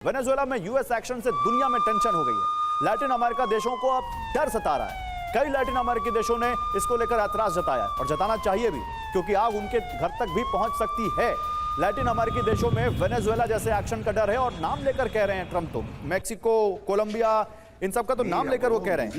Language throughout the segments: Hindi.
वेनेजुएला में यूएस एक्शन से दुनिया में टेंशन हो गई है। लैटिन अमेरिका देशों को अब डर सता रहा है। कई लैटिन अमेरिकी देशों ने इसको लेकर ऐतराज जताया है और जताना चाहिए भी, क्योंकि आग उनके घर तक भी पहुंच सकती है। लैटिन अमेरिकी देशों में वेनेजुएला जैसे एक्शन का डर है और नाम लेकर कह रहे हैं ट्रंप, तो मैक्सिको, कोलंबिया, इन सब का तो नाम लेकर वो कह रहे हैं।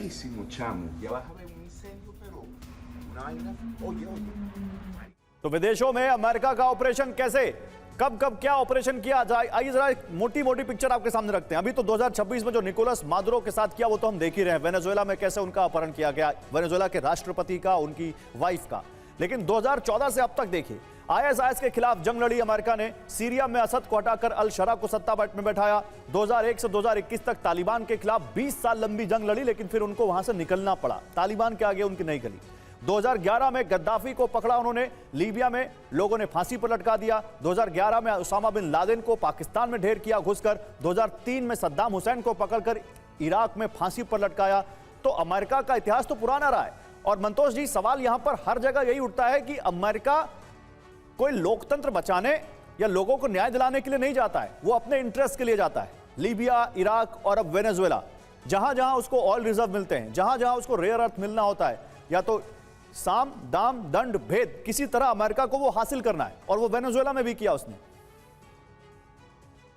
तो विदेशों में अमेरिका का ऑपरेशन कैसे, कब कब क्या ऑपरेशन किया जाए, आइए जरा एक मोटी मोटी पिक्चर आपके सामने रखते हैं। अभी तो 2026 में जो निकोलस मादुरो के साथ किया वो तो हम देख ही रहे हैं, वेनेजुएला में कैसे उनका अपहरण किया गया, वेनेजुएला के राष्ट्रपति का, उनकी वाइफ का। लेकिन 2014 से अब तक देखिए, आईएसआईएस के खिलाफ जंग लड़ी अमेरिका ने। सीरिया में असद को हटाकर अल शरा को सत्ता में बैठाया। 2001 से 2021 तक तालिबान के खिलाफ 20 साल लंबी जंग लड़ी, लेकिन फिर उनको वहां से निकलना पड़ा। तालिबान के आगे उनकी नहीं गली। 2011 में गद्दाफी को पकड़ा उन्होंने, लीबिया में लोगों ने फांसी पर लटका दिया। 2011 में उसामा बिन लादेन को पाकिस्तान में ढेर किया घुसकर। 2003 में सद्दाम हुसैन को पकड़कर इराक में फांसी पर लटकाया। तो अमेरिका का इतिहास तो पुराना रहा है। और मंतोष जी, सवाल यहां पर हर जगह यही उठता है कि अमेरिका कोई लोकतंत्र बचाने या लोगों को न्याय दिलाने के लिए नहीं जाता है, वो अपने इंटरेस्ट के लिए जाता है। लीबिया, इराक और अब वेनेजुएला, जहां जहां उसको ऑयल रिजर्व मिलते हैं, जहां जहां उसको रेयर अर्थ मिलना होता है, या तो साम दाम दंड भेद, किसी तरह अमेरिका को वो हासिल करना है, और वो वेनेजुएला में भी किया उसने।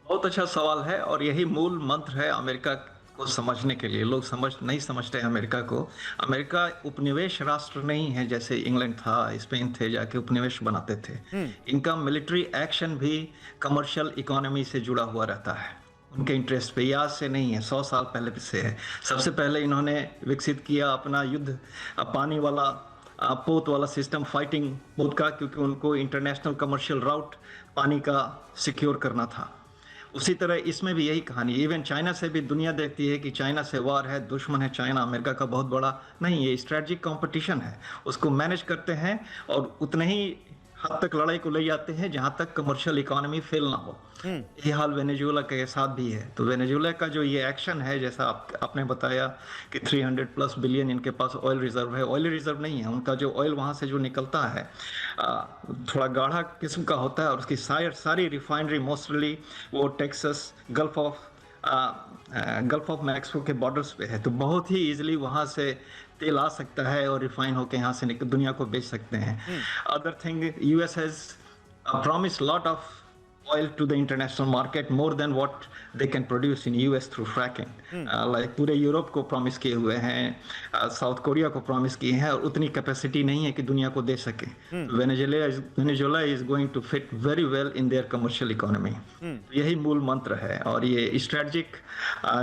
बहुत अच्छा सवाल है और यही मूल मंत्र है अमेरिका को समझने के लिए। लोग नहीं समझते अमेरिका को। अमेरिका उपनिवेश राष्ट्र नहीं है जैसे इंग्लैंड था, स्पेन थे, जाके उपनिवेश बनाते थे। इनका मिलिट्री एक्शन भी कमर्शियल इकोनॉमी से जुड़ा हुआ रहता है, उनके इंटरेस्ट पे। आज से नहीं है, 100 साल पहले से है। सबसे पहले इन्होंने विकसित किया अपना युद्ध पानी वाला, पोत वाला सिस्टम, फाइटिंग पोत का, क्योंकि उनको इंटरनेशनल कमर्शियल राउट पानी का सिक्योर करना था। उसी तरह इसमें भी यही कहानी। इवन चाइना से भी दुनिया देखती है कि चाइना से वार है, दुश्मन है चाइना अमेरिका का बहुत बड़ा। नहीं, ये स्ट्रेटजिक कंपटीशन है, उसको मैनेज करते हैं और उतने ही हद तक लड़ाई को ले जाते हैं जहां तक कमर्शियल इकोनॉमी फेल ना हो। ये हाल वेनेजुएला के साथ भी है। तो वेनेजुएला का जो ये एक्शन है, जैसा आपने बताया कि 300+ बिलियन इनके पास ऑयल रिजर्व है। ऑयल रिजर्व नहीं है, उनका जो ऑयल वहां से जो निकलता है थोड़ा गाढ़ा किस्म का होता है, और उसकी सारी रिफाइनरी मोस्टली वो टेक्सास, गल्फ ऑफ मैक्सिको के बॉर्डर्स पे है। तो बहुत ही इजीली वहां से तेल आ सकता है और रिफाइन होकर यहाँ से दुनिया को बेच सकते हैं। Other thing, US has promised lot of oil to the international market, more than what they can produce in US through fracking. Like पूरे यूरोप को प्रॉमिस किए हुए हैं, साउथ कोरिया को प्रॉमिस किए हैं, और उतनी कैपेसिटी नहीं है कि दुनिया को दे सके। Venezuela is going to fit very well in their commercial economy. यही मूल मंत्र है, और ये स्ट्रेटजिक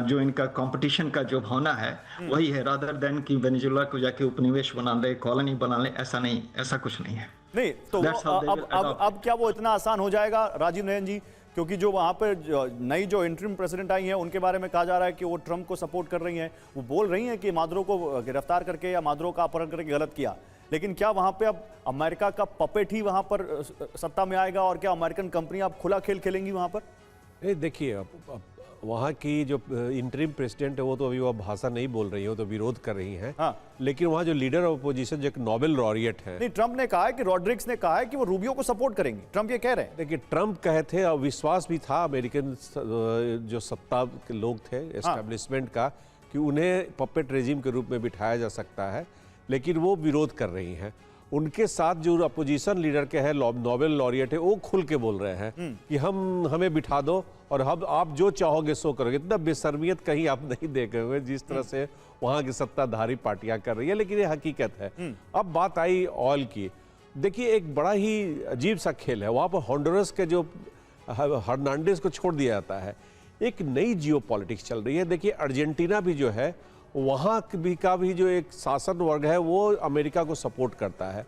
जो इनका कंपटीशन का जो भावना है वही है, रादर देन कि वेनेजुएला को जाके उपनिवेश बना ले, कॉलोनी बना ले। ऐसा नहीं, ऐसा कुछ नहीं है। नहीं तो अब क्या वो इतना आसान हो जाएगा राजीव नयन जी? क्योंकि जो वहां पर नई जो इंटरिम प्रेसिडेंट आई हैं उनके बारे में कहा जा रहा है कि वो ट्रंप को सपोर्ट कर रही हैं। वो बोल रही हैं कि मादुरो को गिरफ्तार करके या मादुरो का अपहरण करके गलत किया। लेकिन क्या वहां पे अब अमेरिका का पपेट ही वहां पर सत्ता में आएगा, और क्या अमेरिकन कंपनी अब खुला खेल खेलेंगी वहां पर? देखिए, अब वहाँ की जो इंटरिम प्रेसिडेंट है वो तो अभी वो भाषा नहीं बोल रही है, वो तो विरोध कर रही हैं। हाँ। लेकिन वहाँ जो लीडर ऑफ अपोजिशन जो एक नोबेल लॉरिएट है, नहीं, ट्रंप ने कहा है कि रॉड्रिक्स ने कहा है कि वो रूबियो को सपोर्ट करेंगे। ट्रंप ये कह रहे हैं। देखिए, ट्रंप कहे थे और विश्वास भी था अमेरिकन जो सत्ता के लोग थे, एस्टेब्लिशमेंट का, कि उन्हें पपेट रेजिम के रूप में बिठाया जा सकता है, लेकिन वो विरोध कर रही हैं। उनके साथ जो अपोजिशन लीडर के हैं, नोबेल लॉरिएट है, वो खुल के बोल रहे हैं कि हमें बिठा दो और हम आप जो चाहोगे सो करोगे। इतना बेशर्मियत कहीं आप नहीं देखे हुए जिस तरह से वहाँ की सत्ताधारी पार्टियां कर रही है, लेकिन ये हकीकत है। अब बात आई ऑयल की। देखिए, एक बड़ा ही अजीब सा खेल है वहाँ पर। हॉन्डुरस के जो हर्नांडेज को छोड़ दिया जाता है, एक नई जियो पॉलिटिक्स चल रही है। देखिए, अर्जेंटीना भी जो है, वहाँ का भी जो एक शासन वर्ग है वो अमेरिका को सपोर्ट करता है।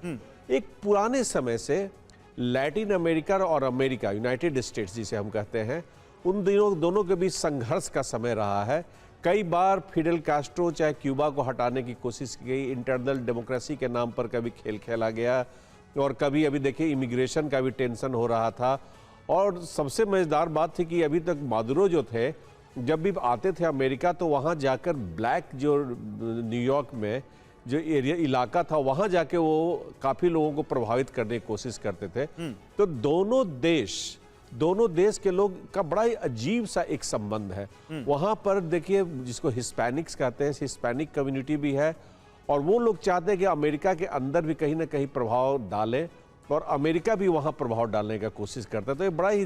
एक पुराने समय से लैटिन अमेरिका और अमेरिका, यूनाइटेड स्टेट्स जिसे हम कहते हैं, उन दोनों के बीच संघर्ष का समय रहा है। कई बार फिडेल कास्ट्रो चाहे क्यूबा को हटाने की कोशिश की गई, इंटरनल डेमोक्रेसी के नाम पर कभी खेल खेला गया, और कभी अभी देखिए इमिग्रेशन का भी टेंशन हो रहा था। और सबसे मज़ेदार बात थी कि अभी तक मादुरो जो थे, जब भी आते थे अमेरिका, तो वहाँ जाकर ब्लैक जो न्यूयॉर्क में जो एरिया इलाका था, वहाँ जाके वो काफ़ी लोगों को प्रभावित करने की कोशिश करते थे। तो दोनों देश दोनों देश के लोग का बड़ा ही अजीब सा एक संबंध है। वहां पर देखिए, जिसको हिस्पैनिक्स कहते हैं, हिस्पैनिक कम्युनिटी भी है, और वो लोग चाहते हैं कि अमेरिका के अंदर भी कहीं ना कहीं प्रभाव डालें, और अमेरिका भी वहां प्रभाव डालने का कोशिश करता है। तो ये बड़ा ही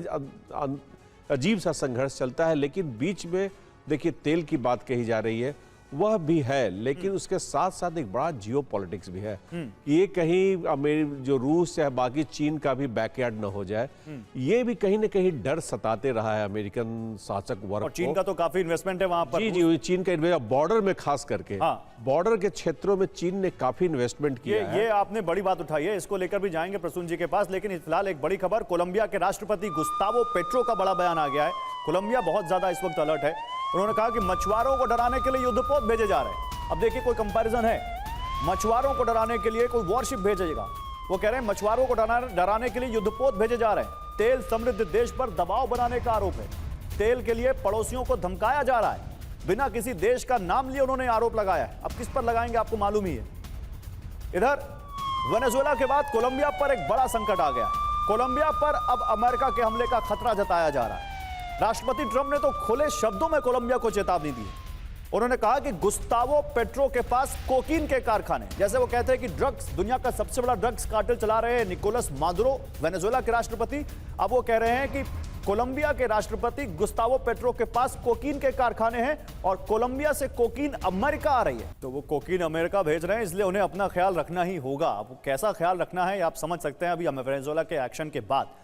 अजीब सा संघर्ष चलता है। लेकिन बीच में देखिए तेल की बात कही जा रही है, वह भी है, लेकिन उसके साथ साथ एक बड़ा जियो पॉलिटिक्स भी है। ये कहीं जो रूस है, बाकी चीन का भी बैकयार्ड न हो जाए, ये भी कहीं ना कहीं डर सताते रहा है अमेरिकन शासक वर्ग और चीन को। का तो काफी इन्वेस्टमेंट है वहां पर। जी, चीन का बॉर्डर में, खास करके हाँ। बॉर्डर के क्षेत्रों में चीन ने काफी इन्वेस्टमेंट किया है। ये आपने बड़ी बात उठाई है, इसको लेकर भी जाएंगे प्रसून जी के पास। लेकिन फिलहाल एक बड़ी खबर, कोलंबिया के राष्ट्रपति गुस्तावो पेट्रो का बड़ा बयान आ गया है। कोलंबिया बहुत ज्यादा इस वक्त अलर्ट है। उन्होंने कहा कि मछुआरों को डराने के लिए युद्धपोत भेजे जा रहे हैं। अब देखिए, कोई कंपैरिजन है, मछुआरों को डराने के लिए कोई वॉरशिप भेजेगा। वो कह रहे हैं मछुआरों को डराने के लिए युद्धपोत भेजे जा रहे हैं। तेल समृद्ध देश पर दबाव बनाने का आरोप है। तेल के लिए पड़ोसियों को धमकाया जा रहा है, बिना किसी देश का नाम लिए उन्होंने आरोप लगाया है। अब किस पर लगाएंगे आपको मालूम ही है। इधर वेनेजुएला के बाद कोलंबिया पर एक बड़ा संकट आ गया। कोलंबिया पर अब अमेरिका के हमले का खतरा जताया जा रहा है। राष्ट्रपति ट्रंप ने तो खुले शब्दों में कोलंबिया को चेतावनी दी। उन्होंने कहा कि गुस्तावो पेट्रो के पास कोकीन के कारखाने, जैसे वो कहते हैं कि ड्रग्स, दुनिया का सबसे बड़ा ड्रग्स कार्टेल चला रहे हैं निकोलस मादुरो, वेनेजुएला के राष्ट्रपति। अब वो कह रहे हैं कि कोलंबिया के राष्ट्रपति गुस्तावो पेट्रो के पास कोकीन के कारखाने हैं और कोलंबिया से कोकीन अमेरिका आ रही है। तो वो कोकीन अमेरिका भेज रहे हैं, इसलिए उन्हें अपना ख्याल रखना ही होगा। अब कैसा ख्याल रखना है आप समझ सकते हैं अभी वेनेजुएला के एक्शन के बाद।